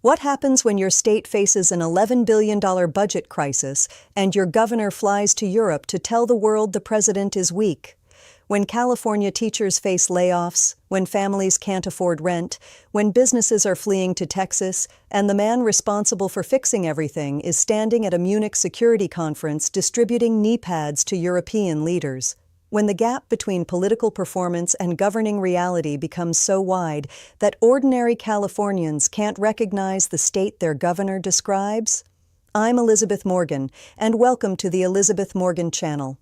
What happens when your state faces an $11 billion budget crisis and your governor flies to Europe to tell the world the president is weak? When California teachers face layoffs, when families can't afford rent, when businesses are fleeing to Texas, and the man responsible for fixing everything is standing at a Munich Security Conference distributing knee pads to European leaders. When the gap between political performance and governing reality becomes so wide that ordinary Californians can't recognize the state their governor describes? I'm Elizabeth Morgan, and welcome to the Elizabeth Morgan channel.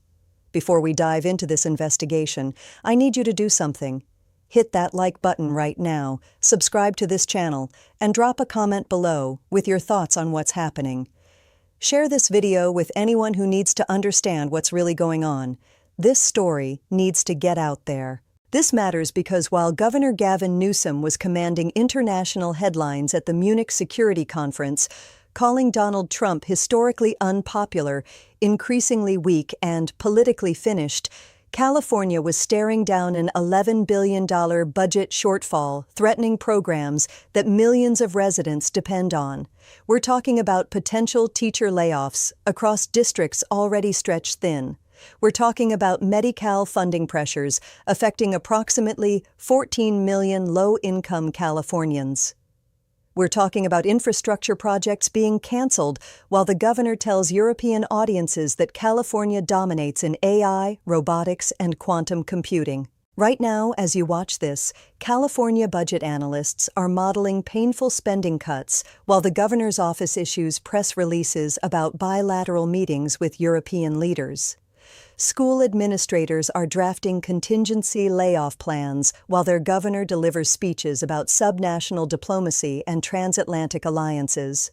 Before we dive into this investigation, I need you to do something. Hit that like button right now, subscribe to this channel, and drop a comment below with your thoughts on what's happening. Share this video with anyone who needs to understand what's really going on. This story needs to get out there. This matters because while Governor Gavin Newsom was commanding international headlines at the Munich Security Conference, calling Donald Trump historically unpopular, increasingly weak, and politically finished, California was staring down an $11 billion budget shortfall, threatening programs that millions of residents depend on. We're talking about potential teacher layoffs across districts already stretched thin. We're talking about Medi-Cal funding pressures affecting approximately 14 million low-income Californians. We're talking about infrastructure projects being canceled while the governor tells European audiences that California dominates in AI, robotics, and quantum computing. Right now, as you watch this, California budget analysts are modeling painful spending cuts while the governor's office issues press releases about bilateral meetings with European leaders. School administrators are drafting contingency layoff plans while their governor delivers speeches about subnational diplomacy and transatlantic alliances.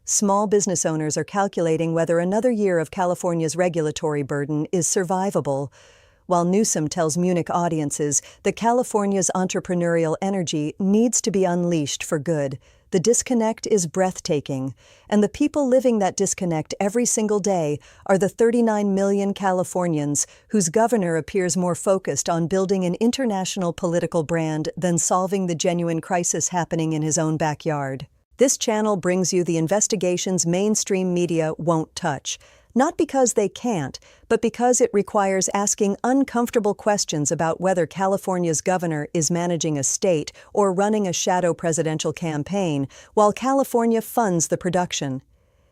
Small business owners are calculating whether another year of California's regulatory burden is survivable, while Newsom tells Munich audiences that California's entrepreneurial energy needs to be unleashed for good. The disconnect is breathtaking, and the people living that disconnect every single day are the 39 million Californians whose governor appears more focused on building an international political brand than solving the genuine crisis happening in his own backyard. This channel brings you the investigations mainstream media won't touch. Not because they can't, but because it requires asking uncomfortable questions about whether California's governor is managing a state or running a shadow presidential campaign while California funds the production.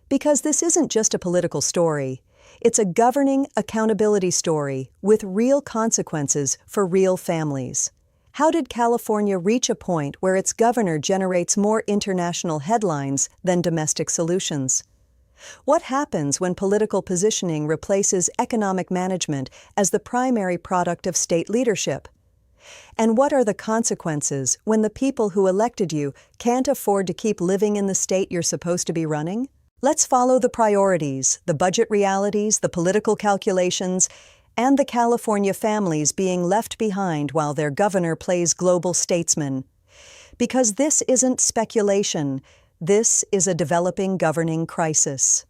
Because this isn't just a political story. It's a governing accountability story with real consequences for real families. How did California reach a point where its governor generates more international headlines than domestic solutions? What happens when political positioning replaces economic management as the primary product of state leadership? And what are the consequences when the people who elected you can't afford to keep living in the state you're supposed to be running? Let's follow the priorities, the budget realities, the political calculations, and the California families being left behind while their governor plays global statesman. Because this isn't speculation. This is a developing governing crisis.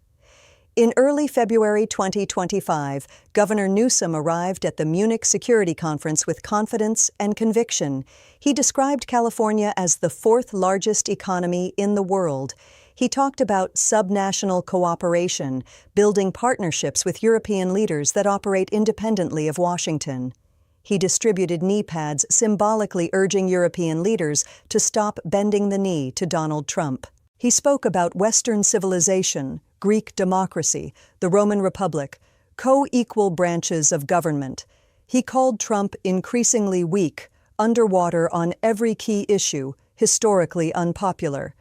In early February 2025, Governor Newsom arrived at the Munich Security Conference with confidence and conviction. He described California as the fourth largest economy in the world. He talked about subnational cooperation, building partnerships with European leaders that operate independently of Washington. He distributed knee pads, symbolically urging European leaders to stop bending the knee to Donald Trump. He spoke about Western civilization, Greek democracy, the Roman Republic, co-equal branches of government. He called Trump increasingly weak, underwater on every key issue, historically unpopular.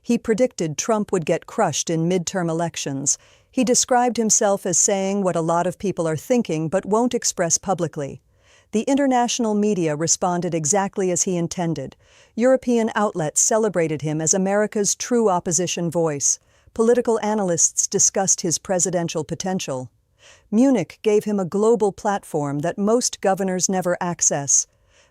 He predicted Trump would get crushed in midterm elections. He described himself as saying what a lot of people are thinking but won't express publicly. The international media responded exactly as he intended. European outlets celebrated him as America's true opposition voice. Political analysts discussed his presidential potential. Munich gave him a global platform that most governors never access.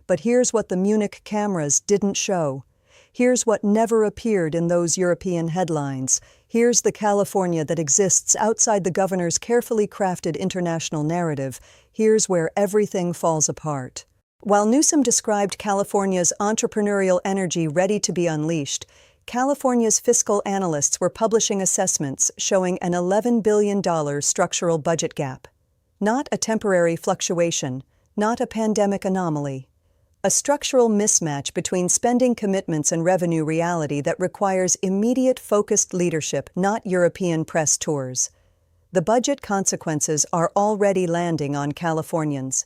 But here's what the Munich cameras didn't show. Here's what never appeared in those European headlines. Here's the California that exists outside the governor's carefully crafted international narrative. Here's where everything falls apart. While Newsom described California's entrepreneurial energy ready to be unleashed, California's fiscal analysts were publishing assessments showing an $11 billion structural budget gap. Not a temporary fluctuation, not a pandemic anomaly. A structural mismatch between spending commitments and revenue reality that requires immediate focused leadership, not European press tours. The budget consequences are already landing on Californians.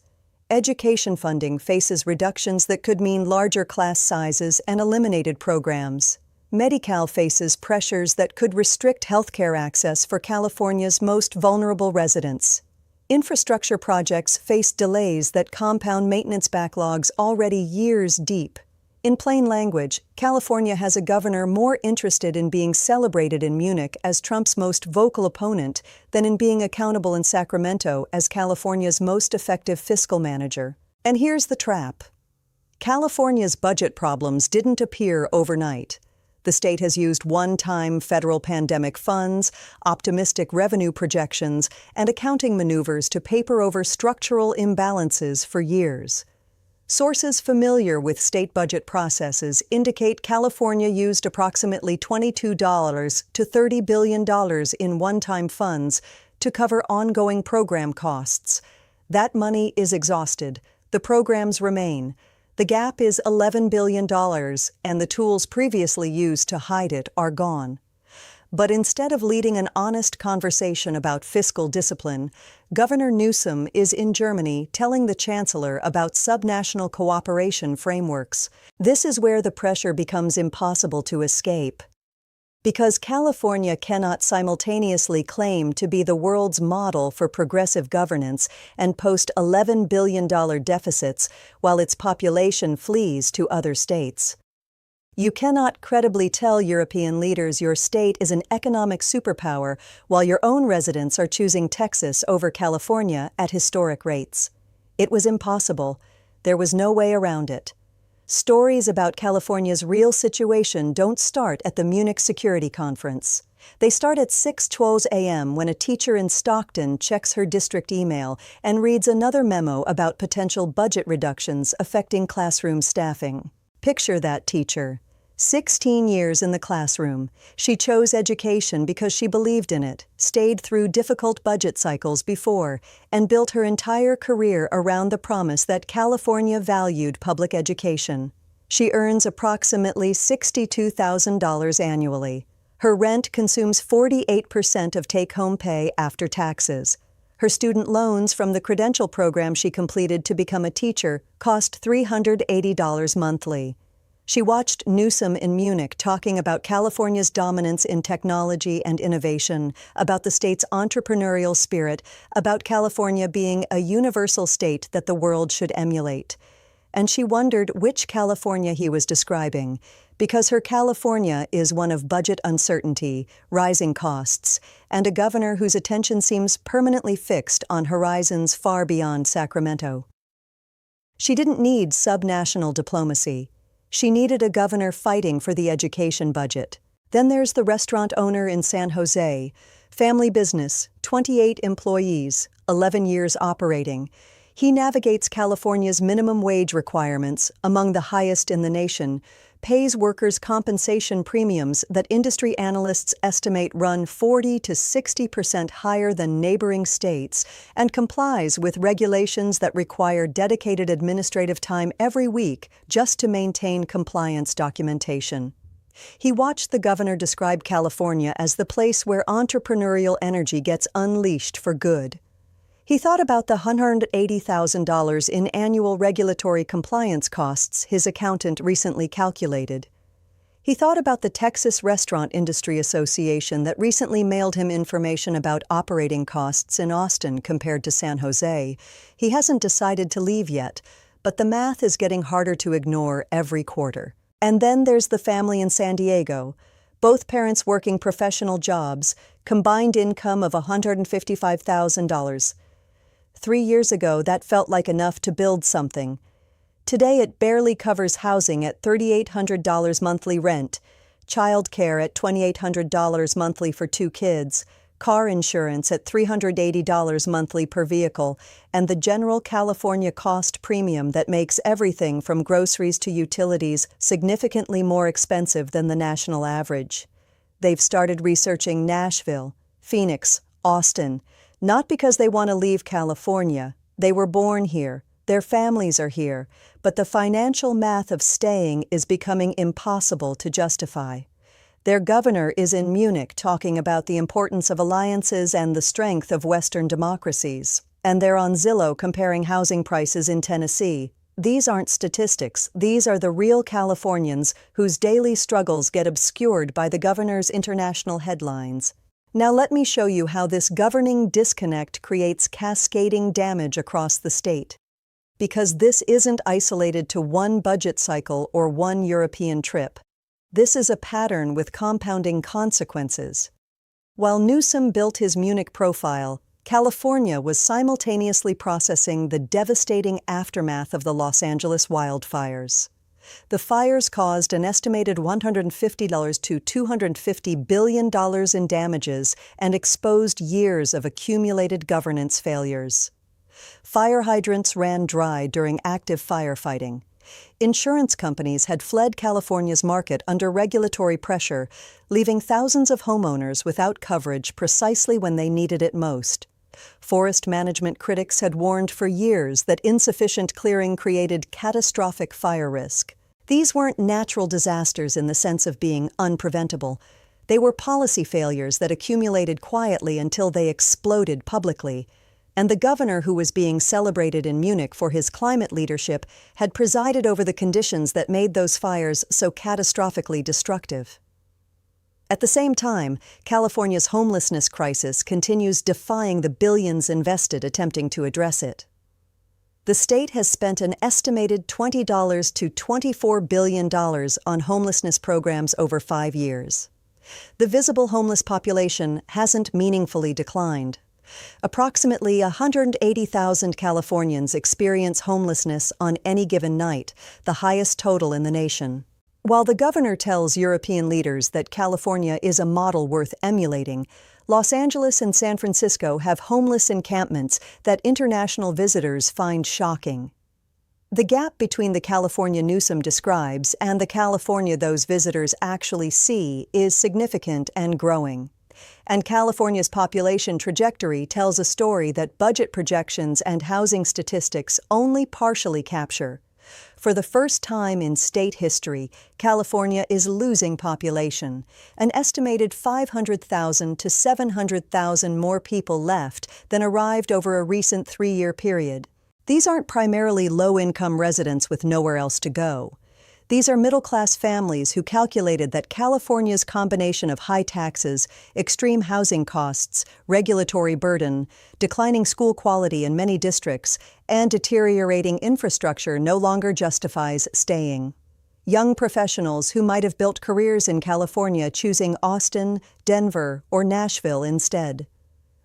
Education funding faces reductions that could mean larger class sizes and eliminated programs. Medi-Cal faces pressures that could restrict healthcare access for California's most vulnerable residents. Infrastructure projects face delays that compound maintenance backlogs already years deep. In plain language, California has a governor more interested in being celebrated in Munich as Trump's most vocal opponent than in being accountable in Sacramento as California's most effective fiscal manager. And here's the trap. California's budget problems didn't appear overnight. The state has used one-time federal pandemic funds, optimistic revenue projections, and accounting maneuvers to paper over structural imbalances for years. Sources familiar with state budget processes indicate California used approximately $22 to $30 billion in one-time funds to cover ongoing program costs. That money is exhausted. The programs remain. The gap is $11 billion, and the tools previously used to hide it are gone. But instead of leading an honest conversation about fiscal discipline, Governor Newsom is in Germany telling the chancellor about subnational cooperation frameworks. This is where the pressure becomes impossible to escape. Because California cannot simultaneously claim to be the world's model for progressive governance and post $11 billion deficits while its population flees to other states. You cannot credibly tell European leaders your state is an economic superpower while your own residents are choosing Texas over California at historic rates. It was impossible. There was no way around it. Stories about California's real situation don't start at the Munich Security Conference. They start at 6:12 a.m. when a teacher in Stockton checks her district email and reads another memo about potential budget reductions affecting classroom staffing. Picture that teacher. 16 years in the classroom. She chose education because she believed in it, stayed through difficult budget cycles before, and built her entire career around the promise that California valued public education. She earns approximately $62,000 annually. Her rent consumes 48% of take-home pay after taxes. Her student loans from the credential program she completed to become a teacher cost $380 monthly. She watched Newsom in Munich talking about California's dominance in technology and innovation, about the state's entrepreneurial spirit, about California being a universal state that the world should emulate. And she wondered which California he was describing, because her California is one of budget uncertainty, rising costs, and a governor whose attention seems permanently fixed on horizons far beyond Sacramento. She didn't need subnational diplomacy. She needed a governor fighting for the education budget. Then there's the restaurant owner in San Jose. Family business, 28 employees, 11 years operating. He navigates California's minimum wage requirements, among the highest in the nation, pays workers compensation premiums that industry analysts estimate run 40 to 60% higher than neighboring states, and complies with regulations that require dedicated administrative time every week just to maintain compliance documentation. He watched the governor describe California as the place where entrepreneurial energy gets unleashed for good. He thought about the $180,000 in annual regulatory compliance costs his accountant recently calculated. He thought about the Texas Restaurant Industry Association that recently mailed him information about operating costs in Austin compared to San Jose. He hasn't decided to leave yet, but the math is getting harder to ignore every quarter. And then there's the family in San Diego. Both parents working professional jobs, combined income of $155,000. 3 years ago, that felt like enough to build something. Today, it barely covers housing at $3,800 monthly rent, child care at $2,800 monthly for 2 kids, car insurance at $380 monthly per vehicle, and the general California cost premium that makes everything from groceries to utilities significantly more expensive than the national average. They've started researching Nashville, Phoenix, Austin, not because they want to leave California. They were born here. Their families are here, but the financial math of staying is becoming impossible to justify. Their governor is in Munich talking about the importance of alliances and the strength of Western democracies. And they're on Zillow comparing housing prices in Tennessee. These aren't statistics. These are the real Californians whose daily struggles get obscured by the governor's international headlines. Now let me show you how this governing disconnect creates cascading damage across the state. Because this isn't isolated to one budget cycle or one European trip. This is a pattern with compounding consequences. While Newsom built his Munich profile, California was simultaneously processing the devastating aftermath of the Los Angeles wildfires. The fires caused an estimated $150 to $250 billion in damages and exposed years of accumulated governance failures. Fire hydrants ran dry during active firefighting. Insurance companies had fled California's market under regulatory pressure, leaving thousands of homeowners without coverage precisely when they needed it most. Forest management critics had warned for years that insufficient clearing created catastrophic fire risk. These weren't natural disasters in the sense of being unpreventable. They were policy failures that accumulated quietly until they exploded publicly. And the governor who was being celebrated in Munich for his climate leadership had presided over the conditions that made those fires so catastrophically destructive. At the same time, California's homelessness crisis continues defying the billions invested attempting to address it. The state has spent an estimated $20 to $24 billion on homelessness programs over 5 years. The visible homeless population hasn't meaningfully declined. Approximately 180,000 Californians experience homelessness on any given night, the highest total in the nation. While the governor tells European leaders that California is a model worth emulating, Los Angeles and San Francisco have homeless encampments that international visitors find shocking. The gap between the California Newsom describes and the California those visitors actually see is significant and growing. And California's population trajectory tells a story that budget projections and housing statistics only partially capture. For the first time in state history, California is losing population. An estimated 500,000 to 700,000 more people left than arrived over a recent 3-year period. These aren't primarily low-income residents with nowhere else to go. These are middle-class families who calculated that California's combination of high taxes, extreme housing costs, regulatory burden, declining school quality in many districts, and deteriorating infrastructure no longer justifies staying. Young professionals who might have built careers in California choosing Austin, Denver, or Nashville instead.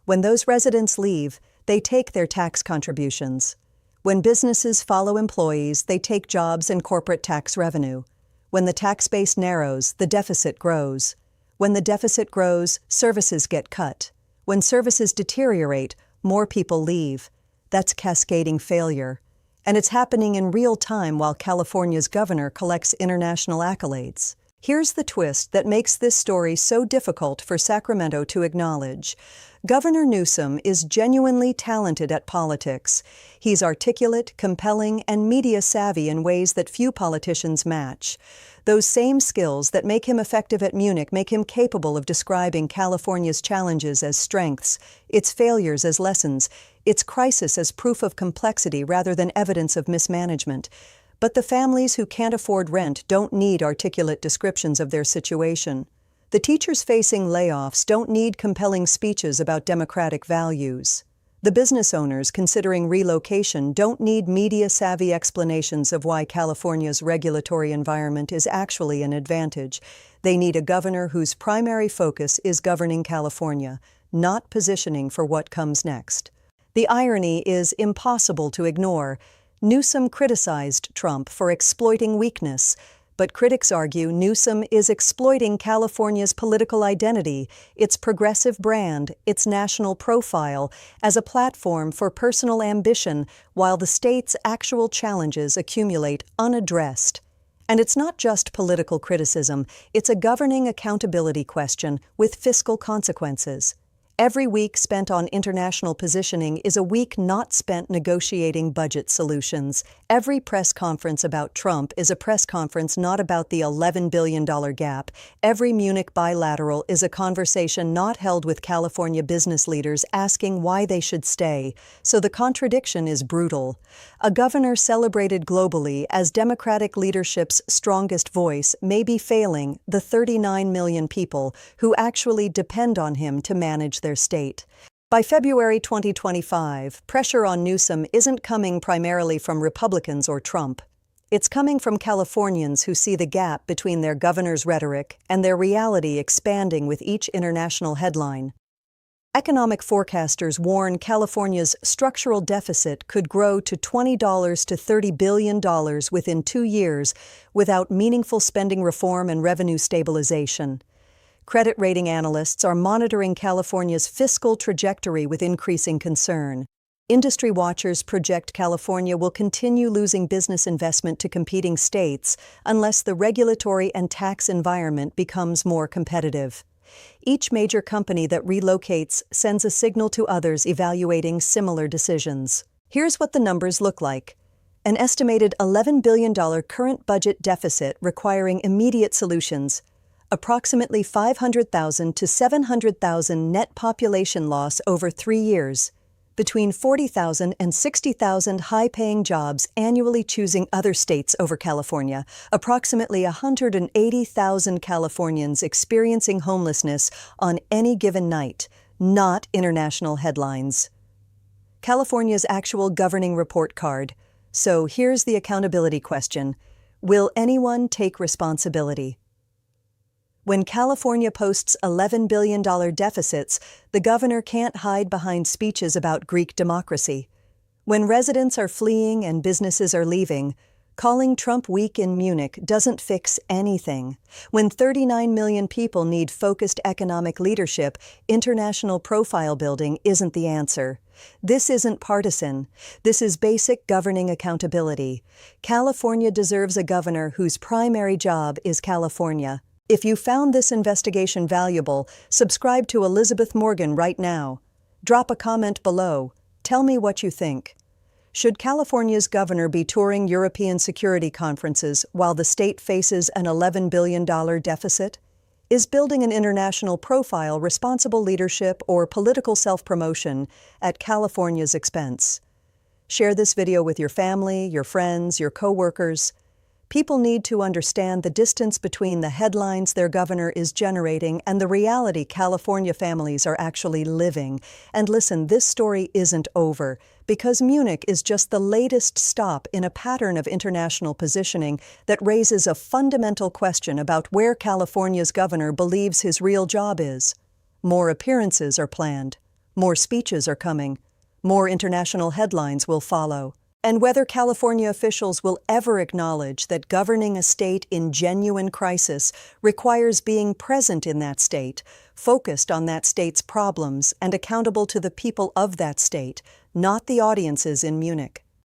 When those residents leave, they take their tax contributions. When businesses follow employees, they take jobs and corporate tax revenue. When the tax base narrows, the deficit grows. When the deficit grows, services get cut. When services deteriorate, more people leave. That's cascading failure. And it's happening in real time while California's governor collects international accolades. Here's the twist that makes this story so difficult for Sacramento to acknowledge. Governor Newsom is genuinely talented at politics. He's articulate, compelling, and media-savvy in ways that few politicians match. Those same skills that make him effective at Munich make him capable of describing California's challenges as strengths, its failures as lessons, its crisis as proof of complexity rather than evidence of mismanagement. But the families who can't afford rent don't need articulate descriptions of their situation. The teachers facing layoffs don't need compelling speeches about democratic values. The business owners considering relocation don't need media-savvy explanations of why California's regulatory environment is actually an advantage. They need a governor whose primary focus is governing California, not positioning for what comes next. The irony is impossible to ignore. Newsom criticized Trump for exploiting weakness, But critics argue Newsom is exploiting California's political identity, its progressive brand, its national profile, as a platform for personal ambition while the state's actual challenges accumulate unaddressed. And it's not just political criticism, it's a governing accountability question with fiscal consequences. Every week spent on international positioning is a week not spent negotiating budget solutions. Every press conference about Trump is a press conference not about the $11 billion gap. Every Munich bilateral is a conversation not held with California business leaders asking why they should stay. So the contradiction is brutal. A governor celebrated globally as Democratic leadership's strongest voice may be failing the 39 million people who actually depend on him to manage their state. By February 2025, pressure on Newsom isn't coming primarily from Republicans or Trump. It's coming from Californians who see the gap between their governor's rhetoric and their reality expanding with each international headline. Economic forecasters warn California's structural deficit could grow to $20 to $30 billion within 2 years without meaningful spending reform and revenue stabilization. Credit rating analysts are monitoring California's fiscal trajectory with increasing concern. Industry watchers project California will continue losing business investment to competing states unless the regulatory and tax environment becomes more competitive. Each major company that relocates sends a signal to others evaluating similar decisions. Here's what the numbers look like. An estimated $11 billion current budget deficit requiring immediate solutions. Approximately 500,000 to 700,000 net population loss over 3 years. Between 40,000 and 60,000 high-paying jobs annually choosing other states over California. Approximately 180,000 Californians experiencing homelessness on any given night. Not international headlines. California's actual governing report card. So here's the accountability question. Will anyone take responsibility? When California posts $11 billion deficits, the governor can't hide behind speeches about Greek democracy. When residents are fleeing and businesses are leaving, calling Trump weak in Munich doesn't fix anything. When 39 million people need focused economic leadership, international profile building isn't the answer. This isn't partisan. This is basic governing accountability. California deserves a governor whose primary job is California. If you found this investigation valuable, subscribe to Elizabeth Morgan right now. Drop a comment below. Tell me what you think. Should California's governor be touring European security conferences while the state faces an $11 billion deficit? Is building an international profile responsible leadership or political self-promotion at California's expense? Share this video with your family, your friends, your co-workers. People need to understand the distance between the headlines their governor is generating and the reality California families are actually living. And listen, this story isn't over, because Munich is just the latest stop in a pattern of international positioning that raises a fundamental question about where California's governor believes his real job is. More appearances are planned. More speeches are coming. More international headlines will follow. And whether California officials will ever acknowledge that governing a state in genuine crisis requires being present in that state, focused on that state's problems, and accountable to the people of that state, not the audiences in Munich.